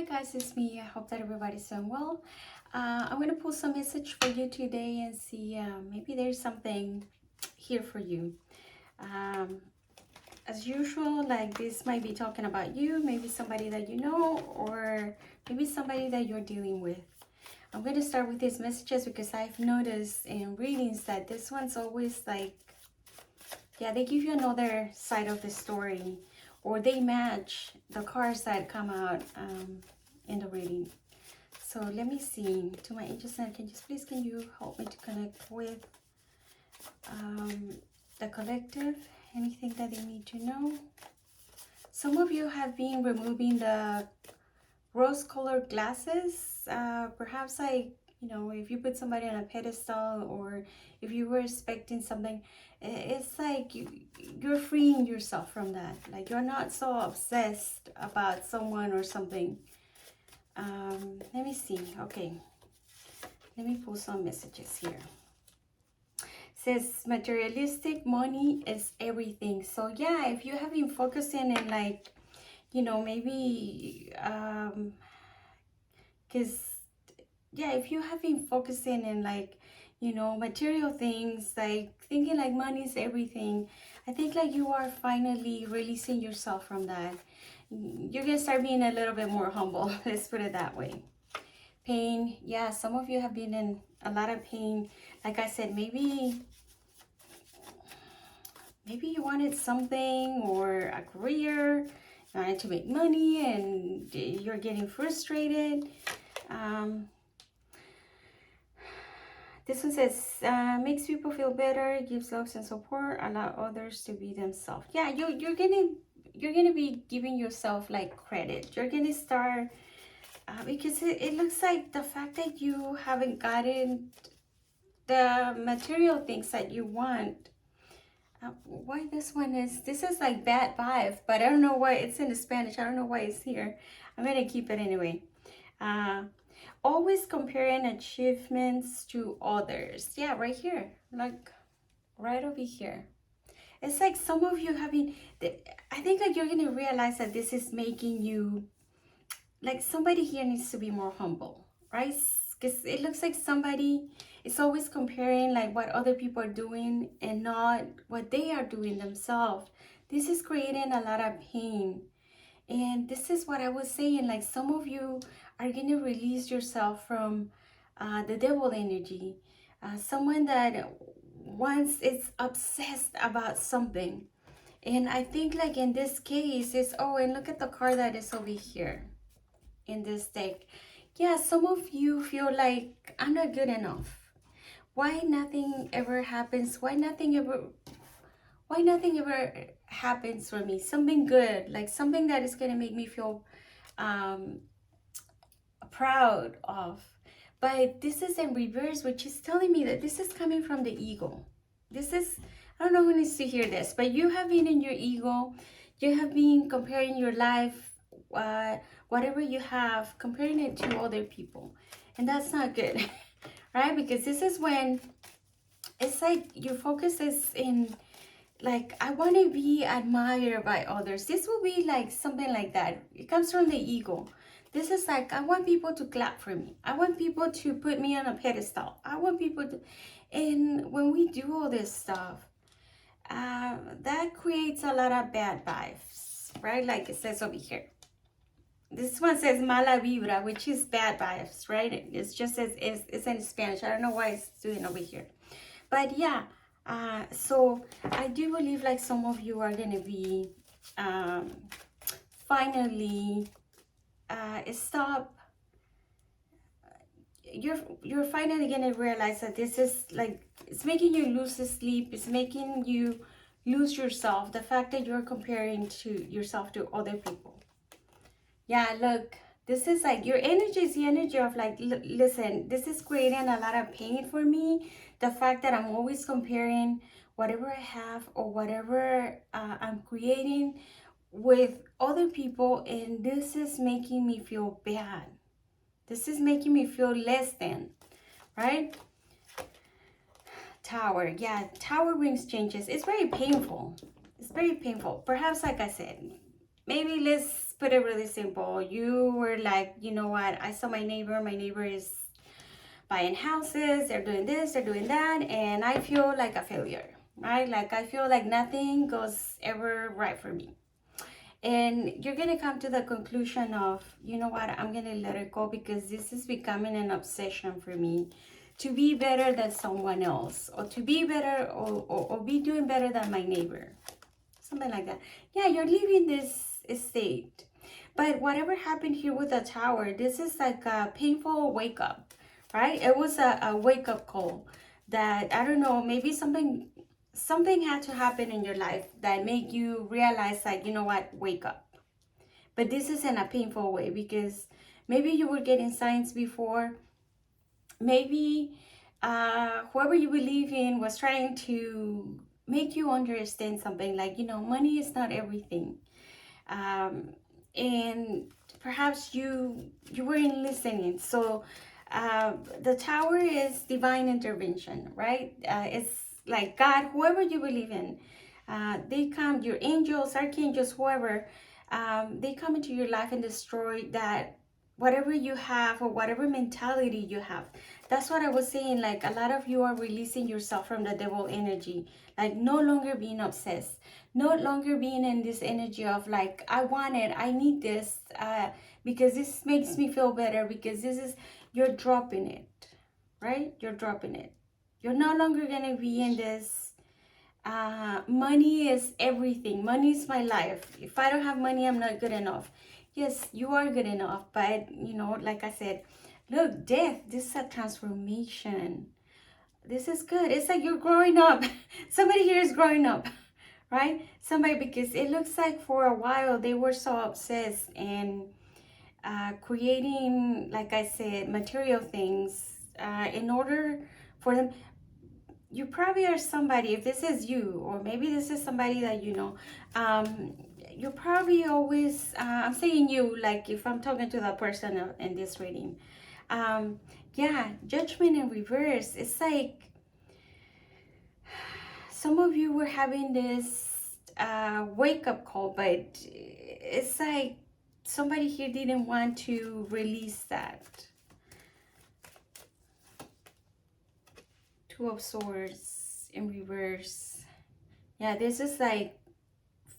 Hi guys, it's me. I hope that everybody's doing well. I'm going to pull some message for you today and see maybe there's something here for you. Um, as usual, like this might be talking about you, maybe somebody that you know, or maybe somebody that you're dealing with. I'm going to start with these messages because I've noticed in readings that this one's always like, yeah, they give you another side of the story, or they match the cards that come out in the reading. So let me see. To my angels and archangels, can you help me to connect with the collective? Anything that they need to know? Some of you have been removing the rose-colored glasses. Perhaps if you put somebody on a pedestal, or if you were expecting something, it's like you're freeing yourself from that. Like you're not so obsessed about someone or something. Let me see. Okay, let me pull some messages here. Says materialistic money is everything. So yeah, if you have been focusing in like, maybe because yeah, if you have been focusing in like, material things, like thinking like money is everything, I think like you are finally releasing yourself from that. You're gonna start being a little bit more humble. Let's put it that way. Pain, yeah, some of you have been in a lot of pain. Like I said, maybe you wanted something or a career, you wanted to make money, and you're getting frustrated. This one says, makes people feel better, gives love and support, allow others to be themselves. Yeah, you're gonna be giving yourself like credit. You're gonna start because it looks like the fact that you haven't gotten the material things that you want. Why this is like bad vibe, but I don't know why it's in Spanish. I don't know why it's here. I'm gonna keep it anyway. Always comparing achievements to others. Yeah, right here, like right over here. It's like some of you having, I think like you're gonna realize that this is making you, like somebody here needs to be more humble, right? Because it looks like somebody is always comparing like what other people are doing and not what they are doing themselves. This is creating a lot of pain. And this is what I was saying, like some of you are going to release yourself from the devil energy. Someone that once is obsessed about something. And I think like in this case is, oh, and look at the card that is over here in this deck. Yeah, some of you feel like I'm not good enough. Why nothing ever happens? Why nothing ever happens for me? Something good, like something that is gonna make me feel proud of. But this is in reverse, which is telling me that this is coming from the ego. This is, I don't know who needs to hear this, but you have been in your ego. You have been comparing your life, whatever you have, comparing it to other people. And that's not good, right? Because this is when it's like your focus is in, like, I want to be admired by others. This will be like something like that. It comes from the ego. This is like, I want people to clap for me. I want people to put me on a pedestal. I want people to, and when we do all this stuff, that creates a lot of bad vibes, right? Like it says over here. This one says mala vibra, which is bad vibes, right? It's just as it's in Spanish. I don't know why it's doing over here. But yeah, so I do believe like some of you are gonna be finally stop. You're finally gonna realize that this is like, it's making you lose the sleep. It's making you lose yourself. The fact that you're comparing to yourself to other people. Yeah, look, this is like your energy is the energy of like, listen, this is creating a lot of pain for me. The fact that I'm always comparing whatever I have or whatever I'm creating with other people, and this is making me feel bad. This is making me feel less than, right? Tower, yeah, Tower brings changes. It's very painful. It's very painful. Perhaps, like I said, maybe let's put it really simple. You were like, you know what, I saw my neighbor is buying houses, they're doing this, they're doing that, and I feel like a failure, right? Like I feel like nothing goes ever right for me. And you're gonna come to the conclusion of, you know what, I'm gonna let it go because this is becoming an obsession for me to be better than someone else, or to be better, or be doing better than my neighbor, something like that. Yeah, you're leaving this state. But whatever happened here with the tower, this is like a painful wake up, right? It was a wake up call that, I don't know, maybe something had to happen in your life that make you realize, like, you know what, wake up. But this is in a painful way because maybe you were getting signs before. Maybe whoever you believe in was trying to make you understand something, like, you know, money is not everything. um, and perhaps you weren't listening. So the tower is divine intervention, right? It's like God, whoever you believe in, they come, your angels, archangels, whoever, they come into your life and destroy that, whatever you have or whatever mentality you have. That's what I was saying. Like, a lot of you are releasing yourself from the devil energy, like no longer being obsessed, no longer being in this energy of like, I want it, I need this, because this makes me feel better, because this is, you're dropping it, right? You're dropping it. You're no longer gonna be in this, money is everything, money is my life, if I don't have money, I'm not good enough. Yes, you are good enough, but you know, like I said, look, death, this is a transformation. This is good. It's like you're growing up. Somebody here is growing up, right? Somebody, because it looks like for a while they were so obsessed and creating, like I said, material things in order for them. You probably are somebody, if this is you, or maybe this is somebody that you know, you're probably always, I'm saying you, like if I'm talking to that person in this reading, yeah, judgment in reverse. It's like some of you were having this wake up call, but it's like somebody here didn't want to release that. Two of Swords in reverse. Yeah, this is like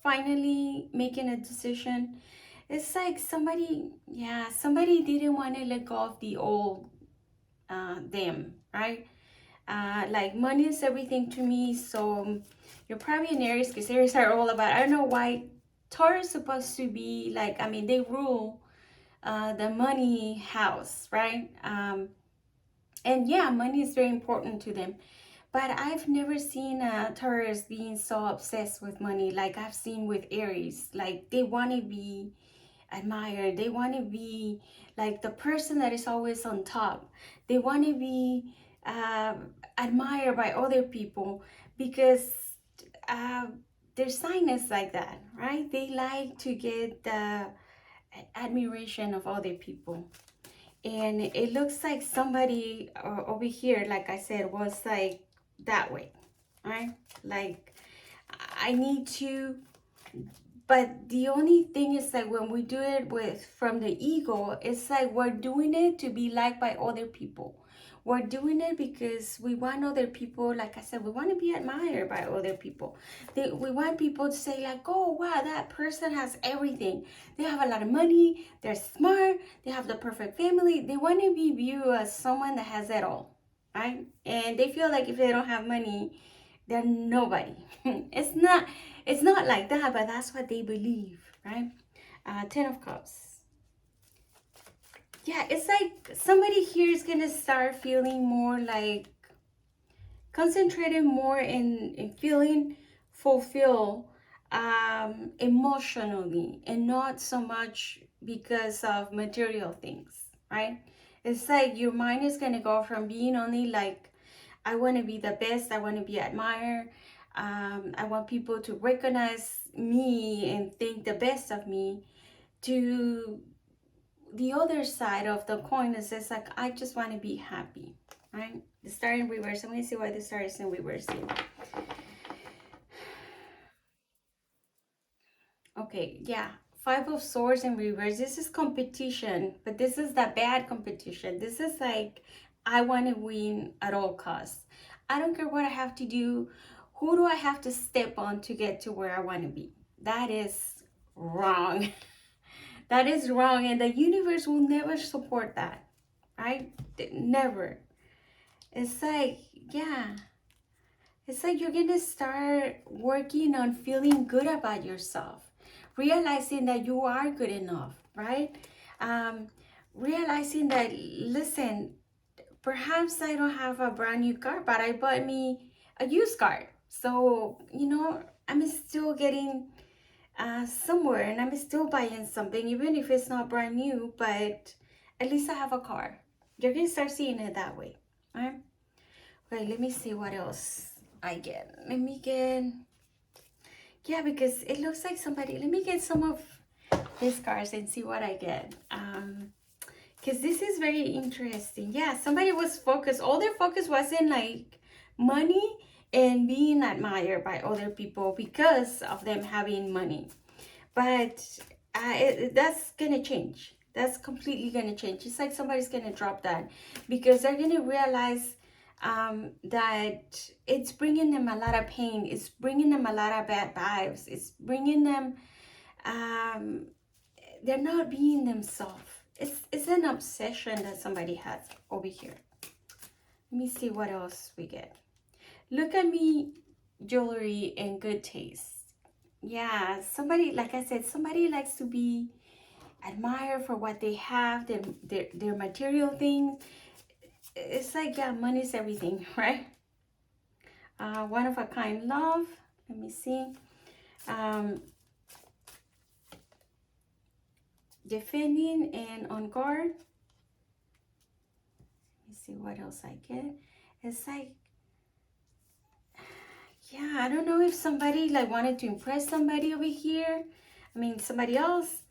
finally making a decision. It's like somebody, yeah, somebody didn't want to let go of the old them, right? Like money is everything to me. So you're probably in Aries, because Aries are all about, I don't know why Taurus is supposed to be like, I mean, they rule the money house, right? And yeah, money is very important to them. But I've never seen a Taurus being so obsessed with money like I've seen with Aries. Like they want to be admired. They want to be like the person that is always on top. They want to be admired by other people because uh, their sign is like that, right? They like to get the admiration of other people. And it looks like somebody over here, like I said, was like that way, right? Like, I need to, but the only thing is like when we do it with from the ego, it's like we're doing it to be liked by other people. We're doing it because we want other people, like I said, we want to be admired by other people. We want people to say like, oh wow, that person has everything. They have a lot of money, they're smart, they have the perfect family. They want to be viewed as someone that has it all, right? And they feel like if they don't have money, they're nobody. It's not like that, but that's what they believe, right? Ten of Cups. Yeah, it's like somebody here is gonna start feeling more like concentrated more in feeling fulfilled emotionally, and not so much because of material things, right? It's like your mind is gonna go from being only like, I want to be the best, I want to be admired, I want people to recognize me and think the best of me, to the other side of the coin is just like, I just want to be happy, right? The star in reverse. I'm going to see why the star is in reverse here. Okay, yeah. Five of Swords in reverse. This is competition, but this is the bad competition. This is like, I want to win at all costs. I don't care what I have to do. Who do I have to step on to get to where I want to be? That is wrong. That is wrong, and the universe will never support that, right? Never. It's like, yeah. It's like you're gonna start working on feeling good about yourself, realizing that you are good enough, right? Realizing that, listen, perhaps I don't have a brand new car, but I bought me a used car. So, I'm still getting somewhere, and I'm still buying something, even if it's not brand new, but at least I have a car. You're gonna start seeing it that way, right? Okay, let me see what else I get. Let me get, yeah, because it looks like somebody, let me get some of these cards and see what I get. Because this is very interesting. Yeah, somebody was focused, all their focus was in like money and being admired by other people because of them having money. But that's gonna change. That's completely gonna change. It's like somebody's gonna drop that because they're gonna realize that it's bringing them a lot of pain. It's bringing them a lot of bad vibes. It's bringing them, they're not being themselves. It's an obsession that somebody has over here. Let me see what else we get. Look at me, jewelry and good taste. Yeah, somebody, like I said, somebody likes to be admired for what they have, their material things. It's like, yeah, money's everything, right? One of a kind love. Let me see. Defending and on guard. Let me see what else I get. It's like, yeah, I don't know if somebody like wanted to impress somebody over here. I mean, somebody else.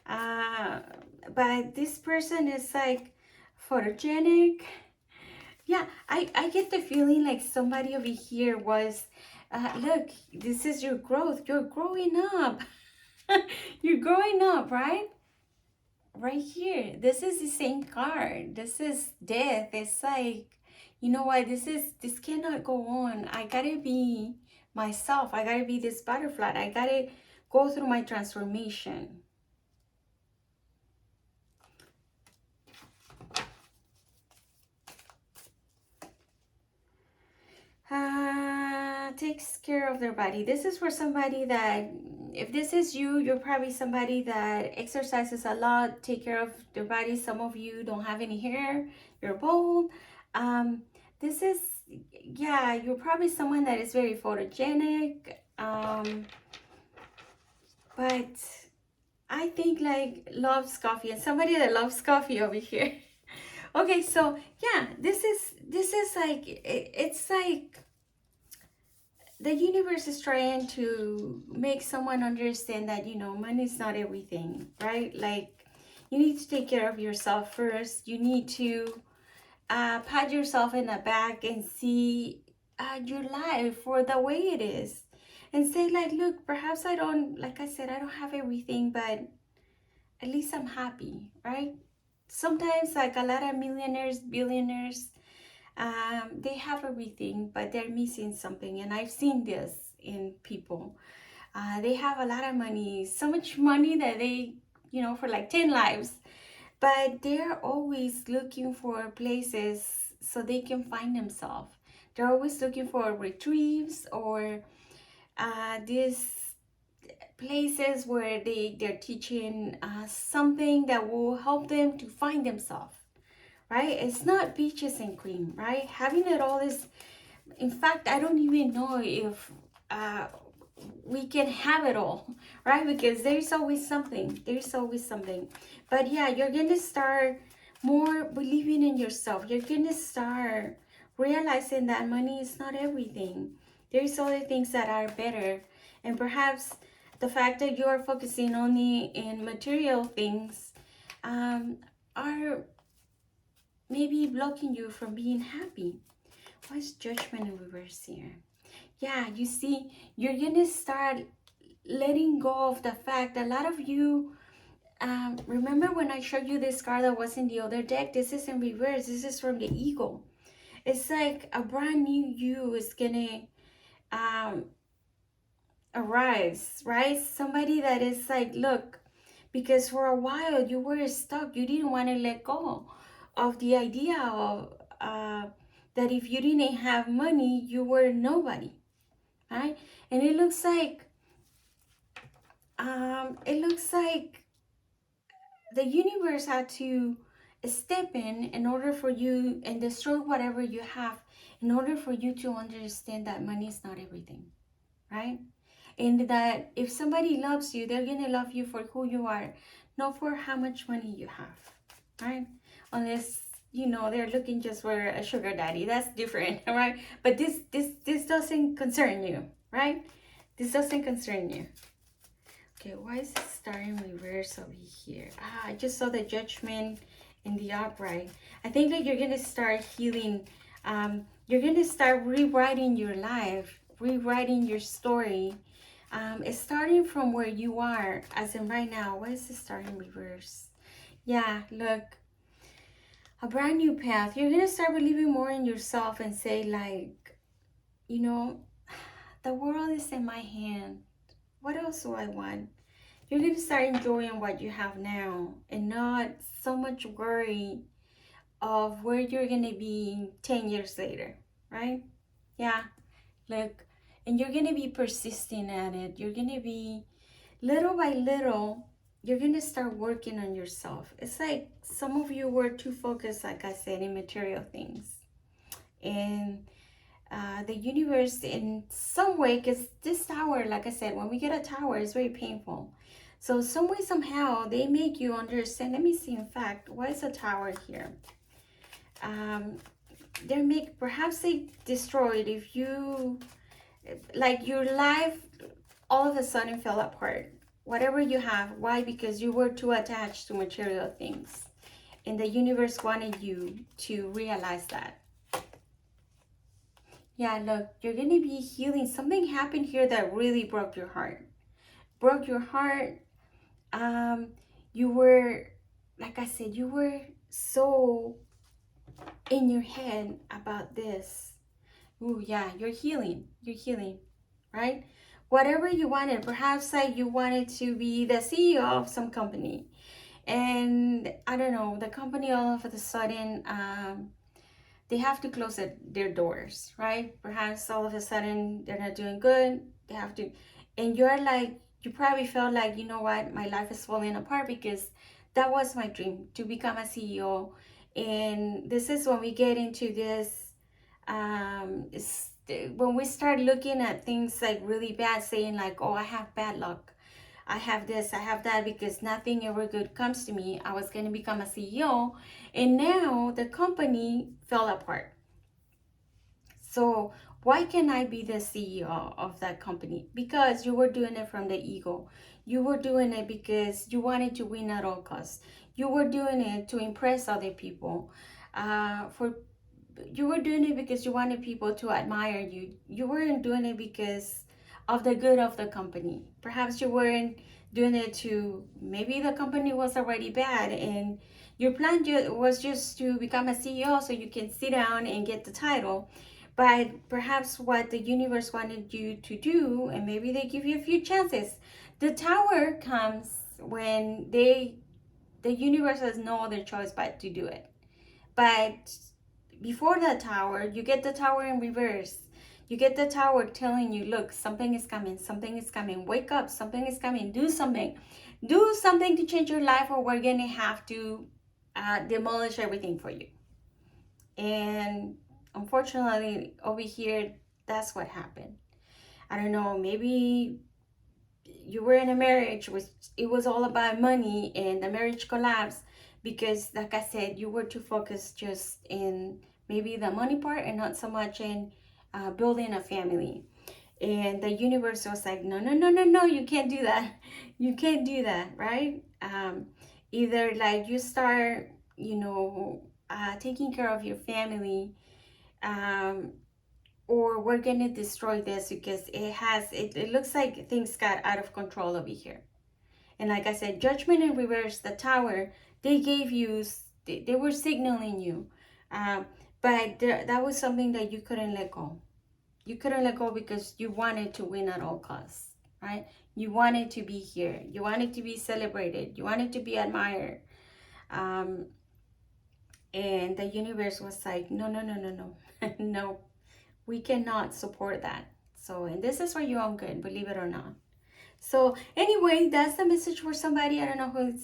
But this person is like photogenic. Yeah, I get the feeling like somebody over here was, look, this is your growth. You're growing up. You're growing up, right? Right here. This is the same card. This is death. It's like, you know what? This cannot go on. I gotta be myself. I gotta be this butterfly. I gotta go through my transformation. Takes care of their body. This is for somebody that, if this is you, you're probably somebody that exercises a lot, take care of their body. Some of you don't have any hair, you're bald. This is, yeah, you're probably someone that is very photogenic. But I think like loves coffee, and somebody that loves coffee over here. Okay, so yeah, this is like, it's like the universe is trying to make someone understand that, money is not everything, right? Like, you need to take care of yourself first. You need to pat yourself in the back and see your life for the way it is, and say like, look, perhaps I don't, like I said, I don't have everything, but at least I'm happy, right? Sometimes like a lot of millionaires, billionaires, they have everything, but they're missing something. And I've seen this in people. They have a lot of money, so much money that they, for like 10 lives, but they're always looking for places so they can find themselves. They're always looking for retrieves or these places where they're teaching something that will help them to find themselves, right? It's not peaches and cream, right? Having it all is, in fact, I don't even know if we can have it all, right? Because there's always something. But yeah, you're gonna start more believing in yourself. You're gonna start realizing that money is not everything. There's other things that are better. And perhaps the fact that you are focusing only in material things are maybe blocking you from being happy. What's Judgment in reverse here? Yeah, you see, you're gonna start letting go of the fact that a lot of you, remember when I showed you this card that was in the other deck? This is in reverse. This is from the ego. It's like a brand new you is gonna um, arise, right? Somebody that is like, look, because for a while you were stuck. You didn't want to let go of the idea of that if you didn't have money, you were nobody, right? And it looks like the universe had to step in order for you and destroy whatever you have in order for you to understand that money is not everything, right? And that if somebody loves you, they're gonna love you for who you are, not for how much money you have, right? Unless they're looking just for a sugar daddy. That's different. Right? But this doesn't concern you, right? This doesn't concern you. Okay, why is it starting reverse over here? I just saw the Judgment in the upright. I think that you're gonna start healing. You're gonna start rewriting your life, rewriting your story. It's starting from where you are, as in right now. Why is it starting reverse? Yeah, look, a brand new path. You're gonna start believing more in yourself and say like, you know, the world is in my hand. What else do I want? You're going to start enjoying what you have now and not so much worry of where you're going to be 10 years later, right? Yeah, look, and you're going to be persisting at it. You're going to be little by little, you're going to start working on yourself. It's like some of you were too focused, like I said, in material things. And the universe in some way, because this tower, like I said, when we get a tower, it's very painful. So some way, somehow, they make you understand. Let me see, in fact, why is a tower here? Perhaps they destroyed if you, like your life all of a sudden fell apart. Whatever you have, why? Because you were too attached to material things. And the universe wanted you to realize that. Yeah, look, you're going to be healing. Something happened here that really broke your heart. Broke your heart. You were, like I said, you were so in your head about this. Ooh, yeah, you're healing. You're healing, right? Whatever you wanted. Perhaps like you wanted to be the CEO of some company. And I don't know, the company all of a sudden, they have to close their doors, right? Perhaps all of a sudden they're not doing good. They have to, and you're like, you probably felt like, you know what, my life is falling apart because that was my dream to become a CEO. And this is when we get into this, when we start looking at things like really bad, saying like, oh, I have bad luck. I have this, I have that, because nothing ever good comes to me. I was going to become a CEO, and now the company fell apart. So why can I be the CEO of that company? Because you were doing it from the ego. You were doing it because you wanted to win at all costs. You were doing it to impress other people. For you were doing it because you wanted people to admire you. You weren't doing it because of the good of the company. Perhaps you weren't doing it to, maybe the company was already bad and your plan was just to become a CEO so you can sit down and get the title. But perhaps what the universe wanted you to do, and maybe they give you a few chances. The tower comes when the universe has no other choice but to do it. But before the tower, you get the tower in reverse. You get the tower telling you, look, something is coming, something is coming. Wake up, something is coming. Do something. Do something to change your life, or we're going to have to demolish everything for you. And unfortunately, over here, that's what happened. I don't know, maybe you were in a marriage which it was all about money, and the marriage collapsed because, like I said, you were too focused just in maybe the money part and not so much in building a family. And the universe was like, no, no, no, no, no, you can't do that. You can't do that, right? Either like you start, taking care of your family, um, or we're gonna destroy this because it looks like things got out of control over here. And like I said, judgment in reverse, the tower, they gave you, they were signaling you, um, but that was something that you couldn't let go. You couldn't let go because you wanted to win at all costs, right? You wanted to be here, you wanted to be celebrated, you wanted to be admired, um, and the universe was like, no, no, no, no, no. No, we cannot support that. So, and this is for your own good, believe it or not. So anyway, that's the message for somebody. I don't know who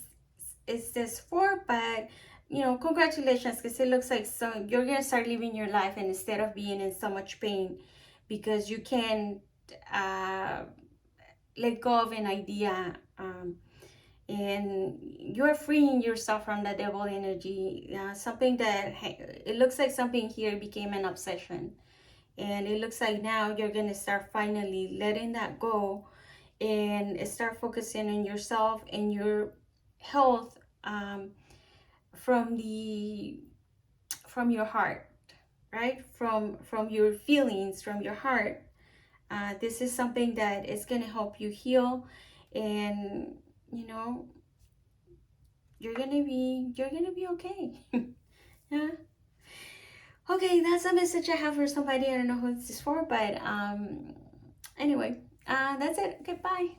it's this for, but you know, congratulations, because it looks like you're gonna start living your life, and instead of being in so much pain because you can't uh, let go of an idea, and you're freeing yourself from the devil energy. Something that it looks like something here became an obsession, and it looks like now you're gonna start finally letting that go and start focusing on yourself and your health, from the from your heart, right, from your feelings, from your heart. This is something that is going to help you heal, and you know, you're gonna be okay. Yeah. Okay, that's a message I have for somebody. I don't know who this is for, but anyway, that's it. Okay, bye.